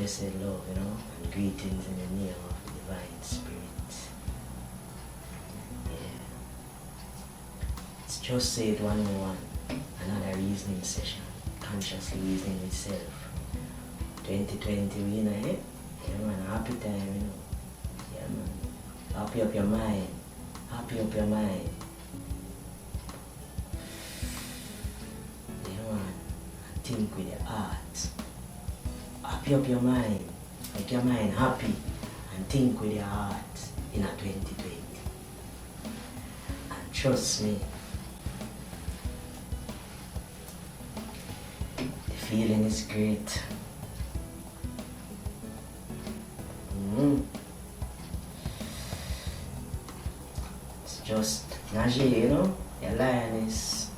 blessed love, you know, and greetings in the name of the Divine Spirit. Yeah. It's Jus Seh It 101, another reasoning session, consciously reasoning with self. 2020, you know, eh? Yeah, man, happy time, you know. Yeah, man. Happy up your mind. Happy up your mind. Yeah, man. Think with your heart. Happy up your mind. Make your mind happy and think with your heart in a 2020. And trust me, the feeling is great. It's just Najee, you know, your Lioness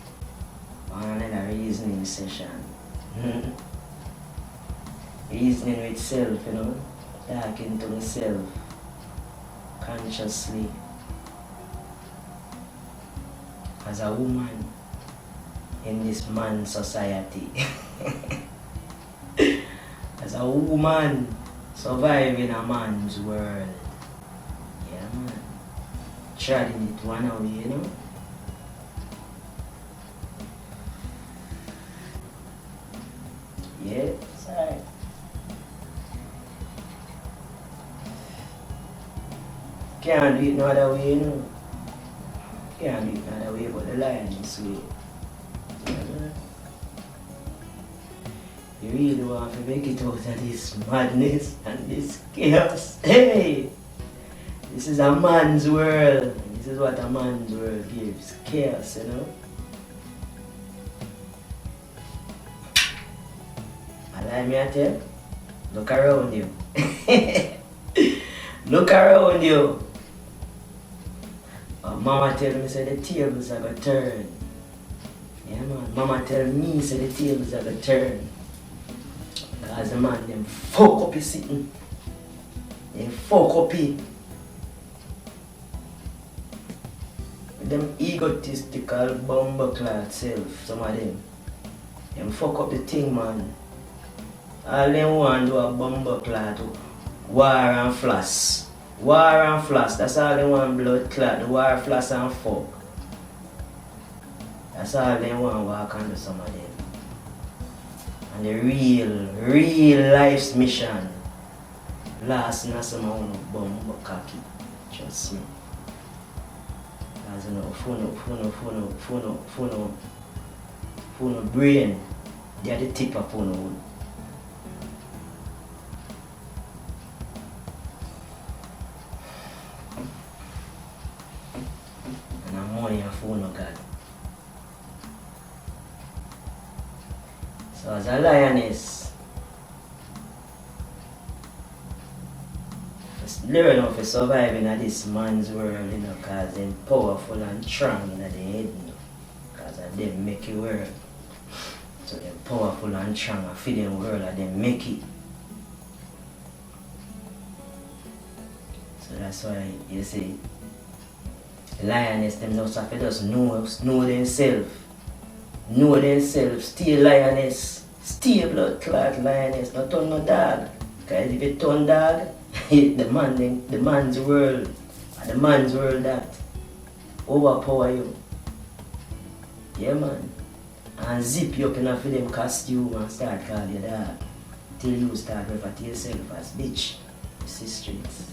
on another reasoning session. Reasoning with self, you know, talking to myself consciously as a woman in this man society. As a woman surviving a man's world. Yeah, man. Treading it one away, you know. Yeah, it's alright. Can't do it no other way, you know. Can't do it no other way but the Lioness way. Yeah, man. You really want to make it out of this madness and this chaos. Hey! This is a man's world. This is what a man's world gives. Chaos, you know. And like me I tell, look around you. Look around you. Mama tell me say the tables are gonna turn. Yeah, man. Mama tell me say the tables are gonna turn. Because the man them fuck up his sitting. They fuck up it. With them egotistical bumbleclad self, some of them. Them fuck up the thing, man. All them want do a bumbleclad war and floss. War and floss, that's all they want, blood clot, war, floss and fuck. That's all they want walk under some of them. And the real life's mission last in some amount of bomb cocky. Trust me. As you know, phone brain, they are the tip of phone. And I'm money and phone, God. So as a Lioness, just learn how to survive in this man's world, you know, because they're powerful and strong in the head, you know, because they make it work. So they're powerful and strong and feed them world and they make it. So that's why you see, the Lioness, them just have to just know themselves. Know themselves, stay Lioness, stay blood clot Lioness, not turn no dog. Because if you turn dog, the man's world, and the man's world that overpower you. Yeah, man. And zip you up in a film costume and start calling you dog. Till you start refer to yourself as bitch. You see streets.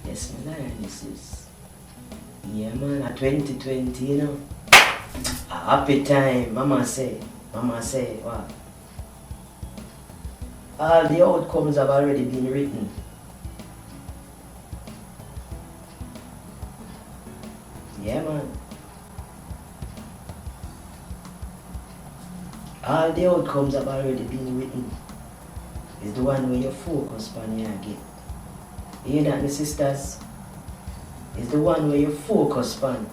Yes, my Lionesses. Yeah, man, at 2020, you know. A happy time, mama say, what? All the outcomes have already been written. Yeah, man. All the outcomes have already been written. It's the one where you focus on you again. You hear that, my sisters? It's the one where you focus on.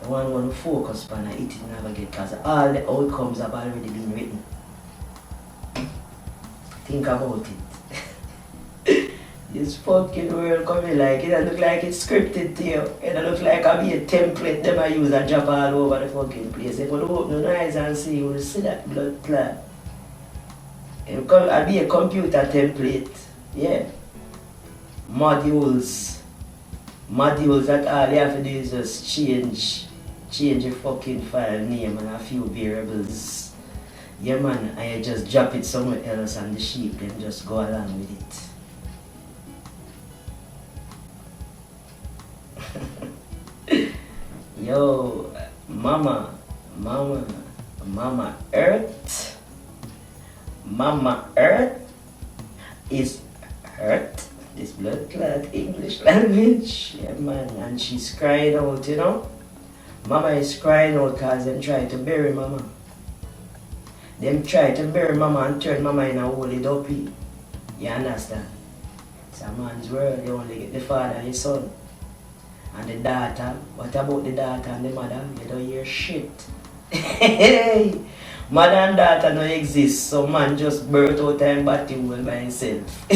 The one who focus on it never get, because all the outcomes have already been written. Think about it. This fucking world coming like it look like it's scripted to you. It look like a be a template them I use and drop all over the fucking place. If you open your eyes and see, you will see that blood clot. I'll be a computer template. Yeah. Modules that all you have to do is just change your fucking file name and a few variables. Yeah man, and you just drop it somewhere else and the sheep then just go along with it. Yo, Mama Earth is Earth. This blood clot English language. Yeah man, and she's crying out, you know. Mama is crying out because them try to bury Mama. Them try to bury Mama and turn Mama in a holy dopey. You understand? It's a man's world, you only get the father and the son. And the daughter, what about the daughter and the mother? You don't hear shit. Hey! Mother and daughter don't exist, so man just birth out and body well by himself.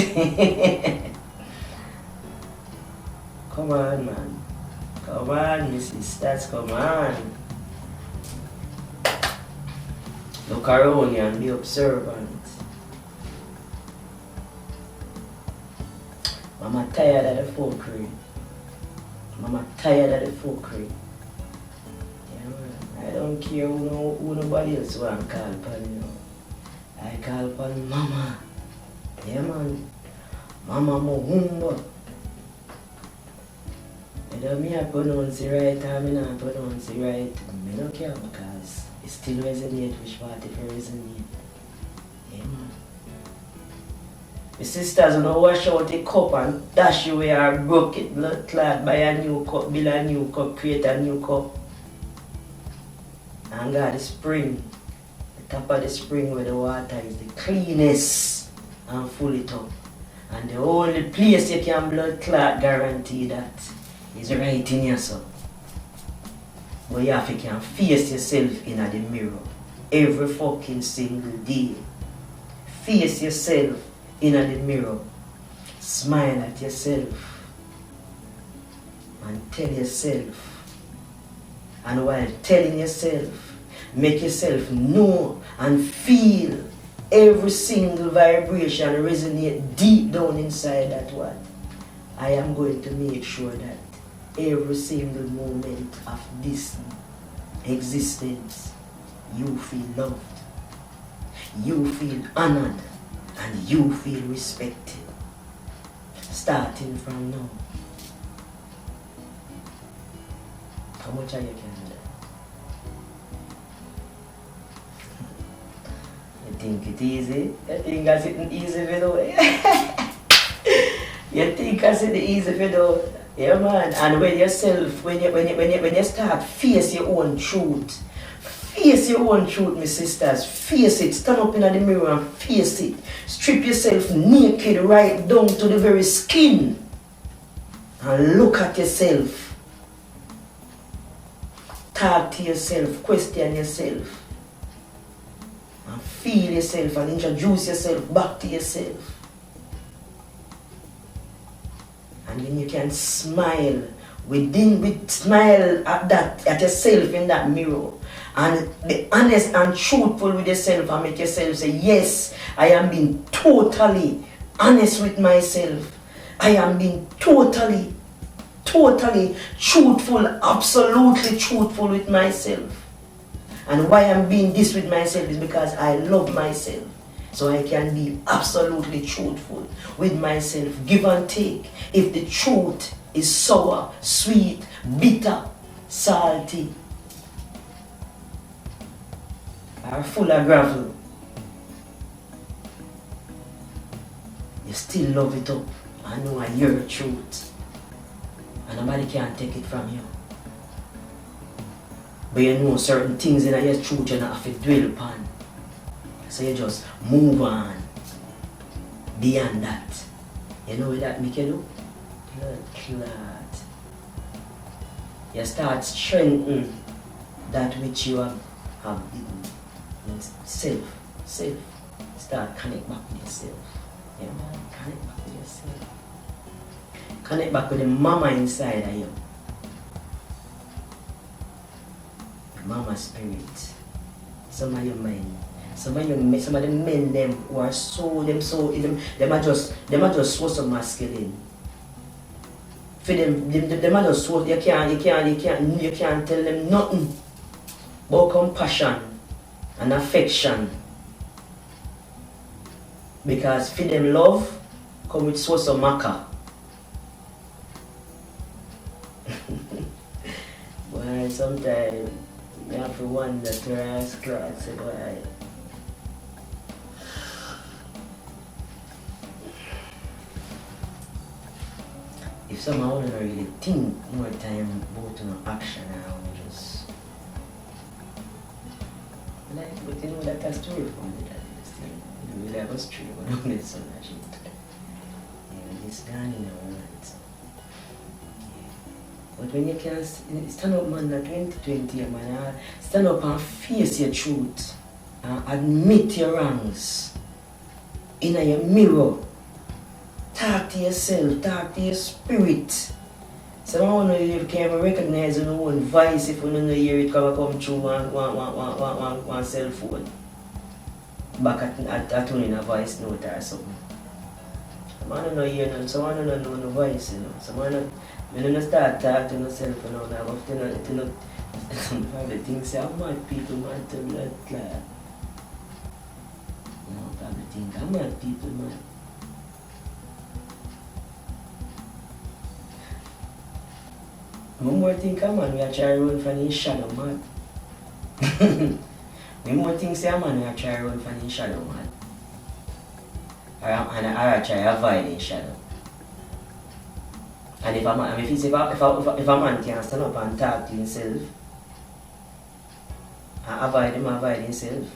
Come on, man. Come on, you sisters, come on. Look around you and be observant. Mama tired of the fuckery. Mama tired of the fuckery. Yeah, man. I don't care who nobody else want to call upon, you know. I call upon Mama. Yeah, man. Mama Mohumba. Whether me I pronounce it right or me not pronounce it right, I don't care because it still resonates which part if it resonates. Yeah, man. The sisters will wash out the cup and dash away or broke it, blood clot, buy a new cup, build a new cup, create a new cup. And got the spring. The top of the spring where the water is the cleanest and full it up. And the only place you can blood clot guarantee that is right in yourself. But you have to can face yourself in the mirror every fucking single day. Face yourself in the mirror. Smile at yourself. And tell yourself. And while telling yourself, make yourself know and feel every single vibration resonate deep down inside that one. I am going to make sure that every single moment of this existence, you feel loved, you feel honored, and you feel respected. Starting from now. How much are you can do? You think it's easy? You think it's easy for do? You think it's easy for do? Yeah man, and when you start face your own truth, face your own truth, my sisters, face it, stand up in the mirror and face it, strip yourself naked right down to the very skin and look at yourself, talk to yourself, question yourself and feel yourself and introduce yourself back to yourself. And then you can smile smile at yourself in that mirror and be honest and truthful with yourself and make yourself say, yes, I am being totally honest with myself. I am being totally truthful, absolutely truthful with myself. And why I'm being this with myself is because I love myself. So I can be absolutely truthful with myself, give and take. If the truth is sour, sweet, bitter, salty, or full of gravel, you still love it up. I know I hear the truth. And nobody can take it from you. But you know certain things in your truth you not have to dwell upon. So you just move on beyond that. You know what that make you do? Blood clot. You start strengthening that which you have hidden. Self. Start connect back with yourself. Yeah man, connect back with yourself. Connect back with the mama inside of you. The mama spirit. Some of your mind. Some of the men them who are them are just so masculine. For them are just so you can't tell them nothing about compassion and affection. Because for them love come with so maca. Well, sometimes you have to wonder to ask God, say, boy, if someone don't really think more time about action now, just like, but you know that a story from the daddy, this thing, you really have a story, but don't let some that shit. Yeah, it's gone in a moment. But when you can stand up, man, at 2020, man, stand up and face your truth and admit your wrongs in your mirror. Talk to yourself, talk to your spirit. So I don't know if you can recognize your own voice if you don't hear it come through one cell phone. Back at tuning a voice note or something. I don't know hear none, so I don't know no voice, you know. So when you start talking to yourself, you know, now after some probably think say I'm mad people man to blood clot. You know, probably think I'm mad people man. One more thing come on, we are trying to run from his shadow man. One more thing say man, we are trying to run from his shadow man. And I try to avoid his shadow. And if a man can stand up and talk to himself, and avoid himself,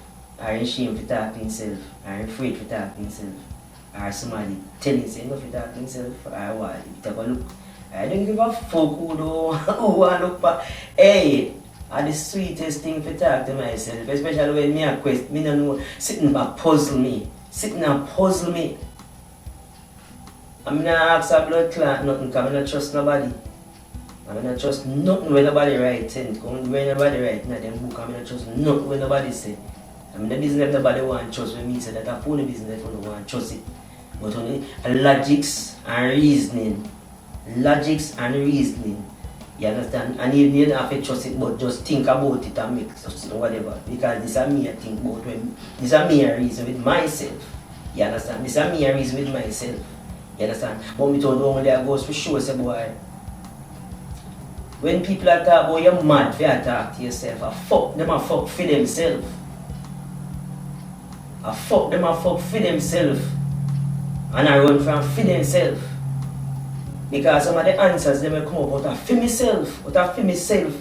or ashamed to talk to himself, or afraid to talk to himself, or somebody telling him not to talk to himself, or what, take a look. I don't give a fuck who look back. Hey, the sweetest thing to talk to myself, especially when me a quest, me don't know, sitting and puzzle me. I'm not ask a blood clot nothing because I don't trust nobody. I don't trust nothing when nobody write. When nobody write in them book, I don't trust nothing when nobody say. I mean the business nobody want to trust when me say that I phone the business if you want to trust it. But only logics and reasoning. You understand? And even you don't have to trust it, but just think about it and make something whatever. Because this is me I think about when this is me a reason with myself. You understand? This is me a reason with myself. You understand? But me told only I goes for sure say boy. When people are talking about you're mad for you talk to yourself, I fuck them a fuck for themselves. I fuck them a fuck for themselves. And I run from for themselves. Because some of the answers they may come up out of for myself,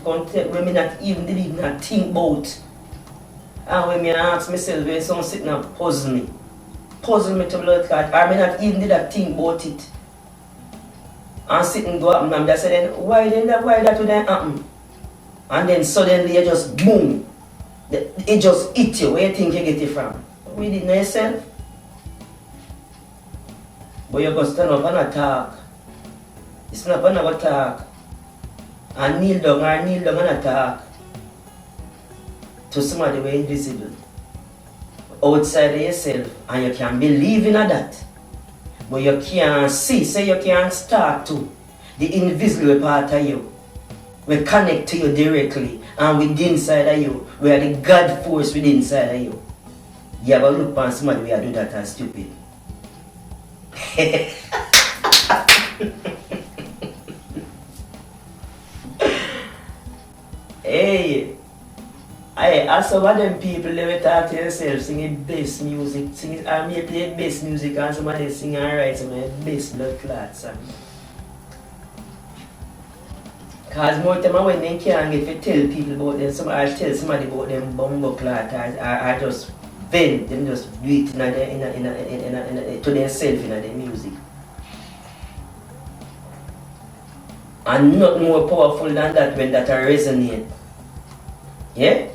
content when me not even not think about. And when me ask myself when someone sitting and puzzle me to blood clot, I may not even did that think about it. And sitting go up and I say then why that would then happen? And then suddenly you just boom. It just hit you. Where you think you get it from? We didn't know yourself. But you go stand up and attack. You stand up and attack. And kneel down and attack. To somebody who is invisible. Outside of yourself. And you can believe in that. But you can't see, say you can't start to the invisible part of you. We connect to you directly and within inside of you. We are the God force within inside of you. You have a look on somebody who do that as stupid. Hey, I some of them people they will talk to themselves singing bass music, I may play bass music and somebody sing and write some bass blood clot song. Cause more time when they can't get to tell people about them, somebody tell somebody about them bumbo clot or just vent, them just do it to themselves in their music. And not more powerful than that when that resonate. Yeah?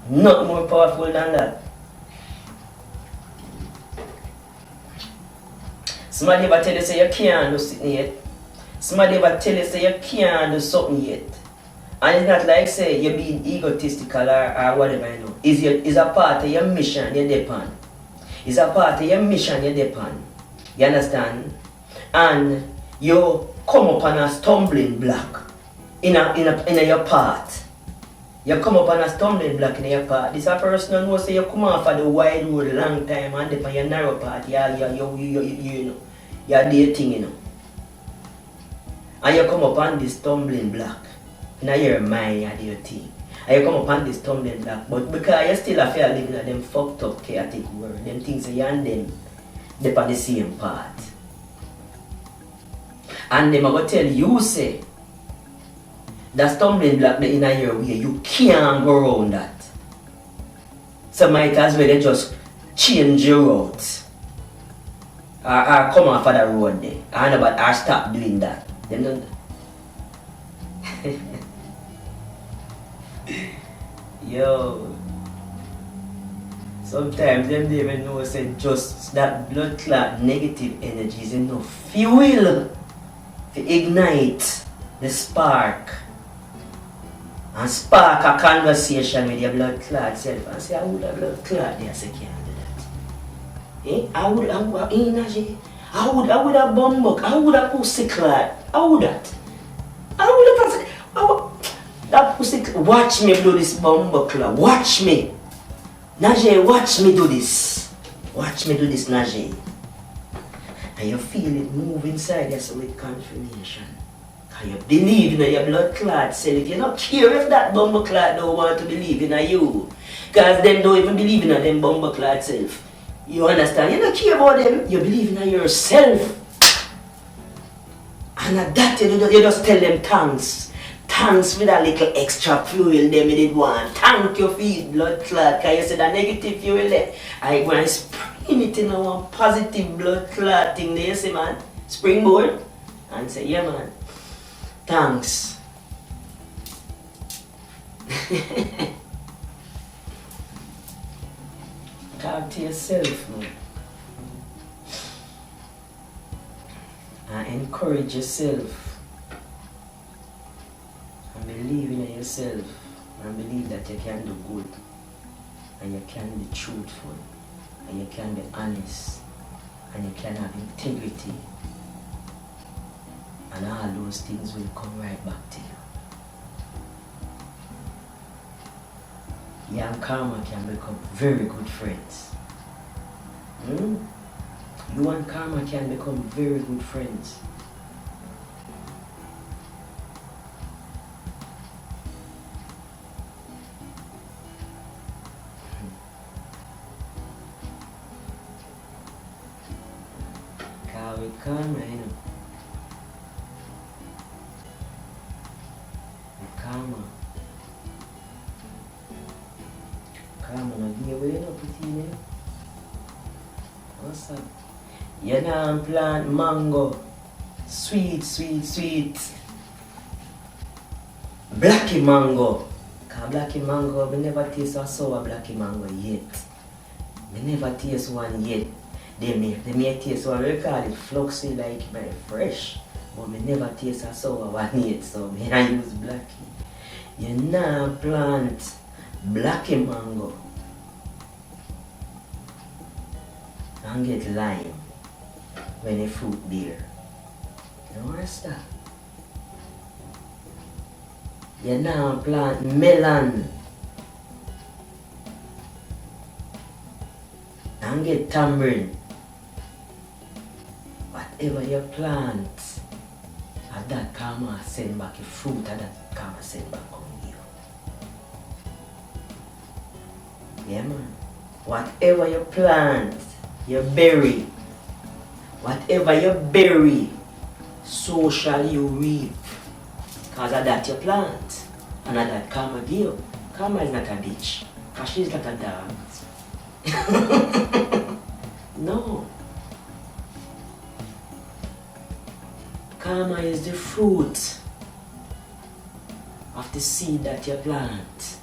Not more powerful than that. Somebody ever tell you say you can't do something yet. Somebody ever tell you say you can't do something yet. And it's not like say you're being egotistical or whatever, you know. It's a part of your mission you depend. It's a part of your mission you depend. You understand? And you come upon a stumbling block in your path. You come upon a stumbling block in your path. This a person who knows say you come off of the wide road long time and depend your narrow path. You know. You're dating, you know. And you come upon this stumbling block. In your mind, you do your thing. And you come upon this stumbling block. But because you still have fear living in them fucked up, chaotic world, them things you and them, they're on the same path. And them are going to tell you, say, that stumbling block in your way, you can't go around that. So might as well just change your route. Or come off of the road there. Or stop doing that. Them don't. Yo. Sometimes them don't even know say just that blood clot negative energy is enough fuel to ignite the spark. And spark a conversation with your blood clot self and say, I would have blood clot there, say can't do that. Eh? I would have energy. I would have bumbuck. I would have pussy clot. I would that. That pussy clot. Watch me do this bumbuck clot. Watch me. Najee, watch me do this. Watch me do this, Najee. And you feel it move inside you with confirmation. And you believe in your blood clot self. You don't care if that bumble clot don't want to believe in you. Because them don't even believe in them bumble clot self. You understand? You don't care about them. You believe in yourself. And at that you just tell them thanks. Thanks with a little extra fuel them did want. Thank you for your blood clot. Because you said that negative fuel there. I go and spring it in a positive blood clot thing there, you see man. Springboard. And say, yeah man. Thanks. Talk to yourself, man. And encourage yourself. And believe in yourself. And believe that you can do good. And you can be truthful. And you can be honest. And you can have integrity. And all those things will come right back to you. You and karma can become very good friends. You and karma can become very good friends. Because with karma, you know. Karma no give away no pretty name. What's up? You know plant mango. Sweet. Blacky mango. Cause blacky mango, we never taste a sour blacky mango yet. We never taste one yet. They may taste one, we call it fluxy like very fresh. But we never taste a sour one yet, so I use blacky. You now plant blacky mango and get lime when the fruit bear. You understand? You now plant melon and get tamarind. Whatever you plant, at that karma send back a fruit, at that karma send back on you. Yeah man. Whatever you plant, you bury. Whatever you bury, so shall you reap. Because of that you plant. And of that karma give. Karma is not a bitch. Because she's not a dog. No. Karma is the fruit of the seed that you plant.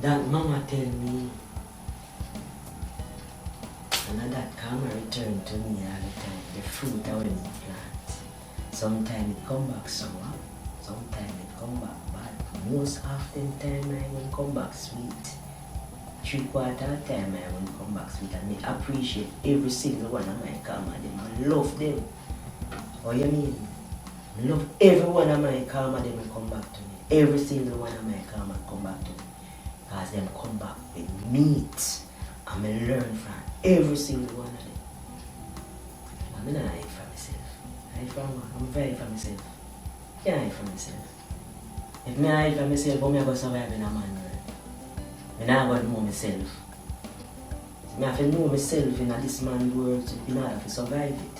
That mama tell me, and that karma return to me all the time, the fruit I will plant. Sometimes it come back sour, Sometimes it come back bad. Most often time I will come back sweet. 3/4 time I will come back sweet, and I appreciate every single one of my karma them. I love them. What you mean? I love every one of my karma them will come back to me. Every single one of my karma come back to me. Because them come back with meat. And I learn from every single one of them. I'm not hide for myself. I'm very for myself. Can't hide for myself. If I hide for myself, I'm going to survive in a man world. I not going to know myself. I have to know myself in this man's world in order to survive it.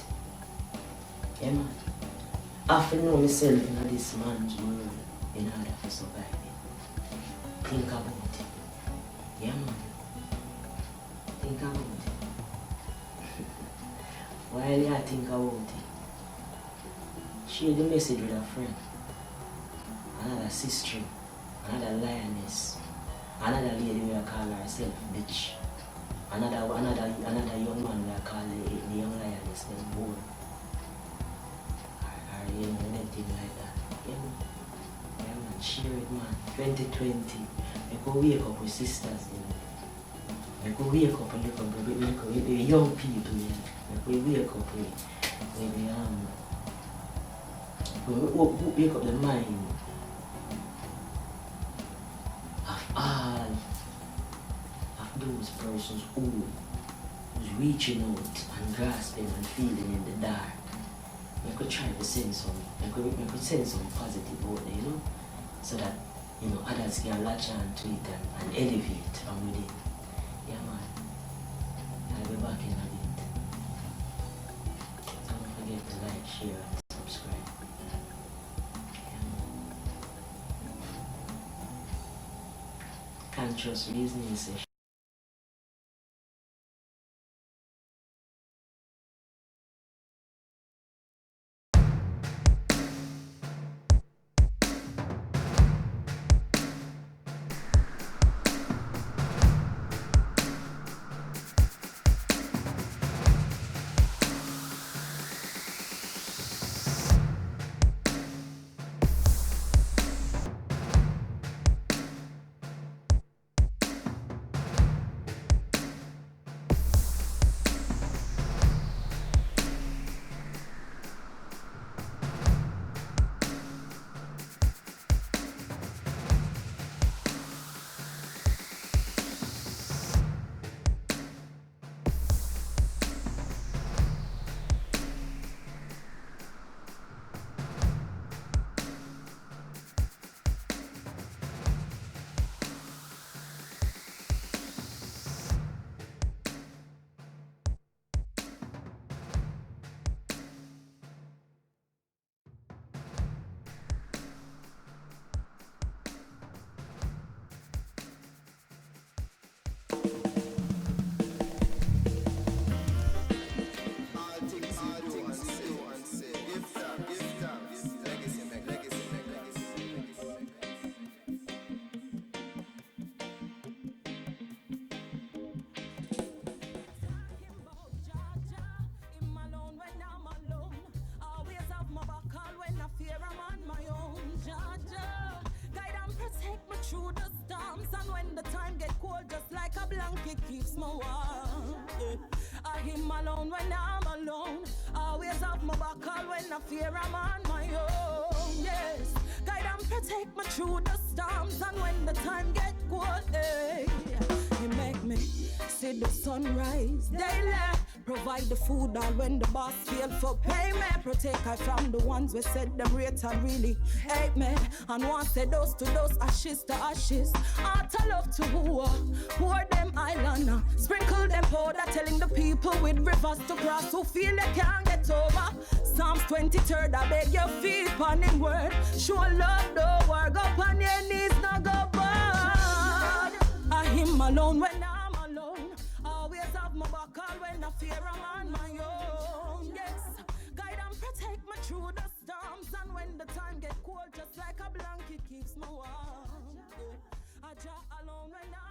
Yeah, man. I have to know myself in this man's world in order to survive it. Think about it. Yeah, man. Think about it. While you think about it, share the message with a friend. Another sister, another lioness, another lady we call herself bitch, another young man we call the young lioness, them boy. Or anything like that. Yeah, man, share it, man. 2020, we go wake up with sisters, you know. We go wake up with young people, you know. We wake up wake up the mind of all of those persons who's reaching out and grasping and feeling in the dark. We could try to send some, we could send some positive out there, you know, so that, you know, others can latch on to it and elevate from within. Yeah, man. I'll be back in a bit. Don't forget to like, share, and subscribe. Yeah, man. Conscious reasoning session. Through the storms, and when the time get cold, just like a blanket keeps me warm. Yeah. I him alone when I'm alone. Always have my back all when I fear I'm on my own. Yes, guide and protect me through the storms, and when the time get cold, hey, he make me see the sunrise daily. Provide the food all when the boss fail for pay me. Protect I from the ones we said them rate and really hate me. And one said those to those, ashes to ashes. Heart I love to pour them island. Sprinkle them powder, telling the people with rivers to cross who feel they can't get over. Psalms 23rd, I beg your feet on in word. Show love, no war, go on your knees, no go bad. I him alone when I'm alone. Always have my back all when I fear I'm on my own. Yes, guide and protect me through the storms, and when the time get cold, just like a blanket keeps me warm. Yeah. I draw alone when I